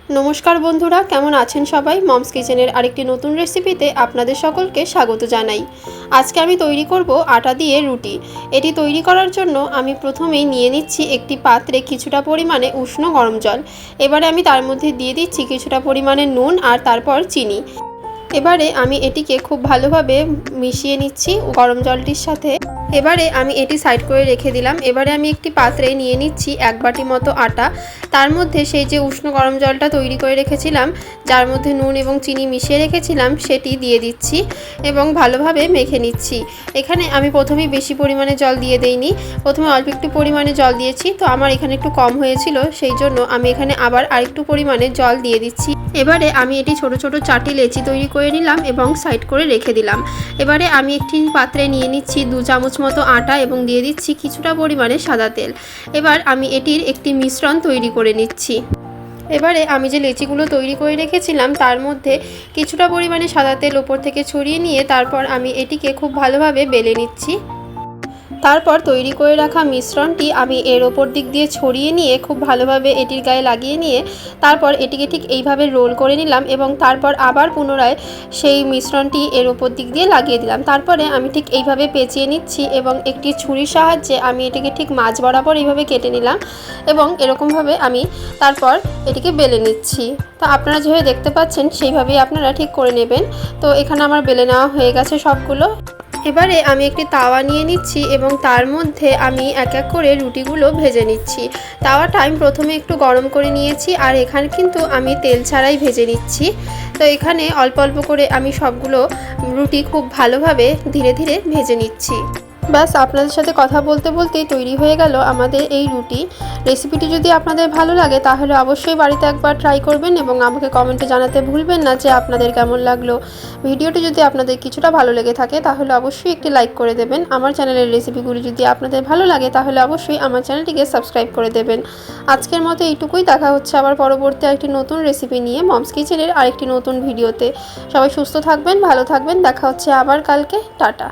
নমস্কার বন্ধুরা, কেমন আছেন সবাই? মমস কিচেনের আরেকটি নতুন রেসিপিতে আপনাদের সকলকে স্বাগত জানাই। আজকে আমি তৈরি করব আটা দিয়ে রুটি। এটি তৈরি করার জন্য আমি প্রথমেই নিয়ে নিচ্ছি একটি পাত্রে কিছুটা পরিমাণে উষ্ণ গরম জল। এবারে আমি তার মধ্যে দিয়ে দিচ্ছি কিছুটা পরিমাণে নুন আর তারপর চিনি। এবারে আমি এটিকে খুব ভালোভাবে মিশিয়ে নিচ্ছি গরম জলটির সাথে। এবারে আমি এটি সাইড করে রেখে দিলাম। এবারে আমি একটি পাত্রে নিয়ে নিচ্ছি 1 বাটি মতো আটা। তার মধ্যে সেই যে উষ্ণ গরম জলটা তৈরি করে রেখেছিলাম, যার মধ্যে নুন এবং চিনি মিশিয়ে রেখেছিলাম, সেটি দিয়ে দিচ্ছি এবং ভালোভাবে মেখে নিচ্ছি। এখানে আমি প্রথমেই বেশি পরিমাণে জল দিয়ে দেইনি, প্রথমে অল্প একটু পরিমাণে জল দিয়েছি। তো আমার এখানে একটু কম হয়েছিল, সেই জন্য আমি এখানে আবার আরেকটু পরিমাণে জল দিয়ে দিচ্ছি। এবারে আমি এটি ছোট ছোট 4টি লেচি তৈরি করে নিলাম এবং সাইড করে রেখে দিলাম। এবারে আমি একটি পাত্রে নিয়ে নিচ্ছি 2 চামচ মতো আটা এবং দিয়ে দিচ্ছি কিছুটা পরিমাণে সাদা তেল। এবার আমি এটির একটি মিশ্রণ তৈরি করে নিচ্ছি। এবারে আমি যে লেচিগুলো তৈরি করে রেখেছিলাম তার মধ্যে কিছুটা পরিমাণে সাদা তেল ওপর থেকে ছড়িয়ে নিয়ে তারপর আমি এটিকে খুব ভালোভাবে বেলে নিচ্ছি। তারপর তৈরি করে রাখা মিশ্রণটি আমি এর ওপর দিক দিয়ে ছড়িয়ে নিয়ে খুব ভালোভাবে এটির গায়ে লাগিয়ে নিয়ে তারপর এটিকে ঠিক এইভাবে রোল করে নিলাম এবং তারপর আবার পুনরায় সেই মিশ্রণটি এর ওপর দিক দিয়ে লাগিয়ে দিলাম। তারপরে আমি ঠিক এইভাবে পেঁচিয়ে নিচ্ছি এবং একটি ছুরির সাহায্যে আমি এটিকে ঠিক মাঝ বরাবর এইভাবে কেটে নিলাম এবং এরকমভাবে আমি তারপর এটিকে বেলে নিচ্ছি। তো আপনারা যেভাবে দেখতে পাচ্ছেন সেইভাবেই আপনারা ঠিক করে নেবেন। তো এখানে আমার বেলে নেওয়া হয়ে গেছে সবগুলো। এবারে আমি একটি তাওয়া নিয়ে নিচ্ছি এবং তার মধ্যে আমি এক এক করে রুটিগুলো ভেজে নিচ্ছি। তাওয়াটা আমি প্রথমে একটু গরম করে নিয়েছি আর এখানে কিন্তু আমি তেল ছাড়াই ভেজে নিচ্ছি। তো এখানে অল্প অল্প করে আমি সবগুলো রুটি খুব ভালোভাবে ধীরে ধীরে ভেজে নিচ্ছি। ব্যাস, আপনাদের সাথে কথা বলতে বলতেই তৈরি হয়ে গেল আমাদের এই রুটি। রেসিপিটি যদি আপনাদের ভালো লাগে তাহলে অবশ্যই বাড়িতে একবার ট্রাই করবেন এবং আমাকে কমেন্টে জানাতে ভুলবেন না যে আপনাদের কেমন লাগলো। ভিডিওটি যদি আপনাদের কিছুটা ভালো লেগে থাকে তাহলে অবশ্যই একটি লাইক করে দেবেন। আমার চ্যানেলের রেসিপিগুলি যদি আপনাদের ভালো লাগে তাহলে অবশ্যই আমার চ্যানেলটিকে সাবস্ক্রাইব করে দেবেন। আজকের মতো এইটুকুই, দেখা হচ্ছে আবার পরবর্তী একটি নতুন রেসিপি নিয়ে মমস কিচেনের আরেকটি নতুন ভিডিওতে। সবাই সুস্থ থাকবেন, ভালো থাকবেন, দেখা হচ্ছে আবার কালকে। টাটা।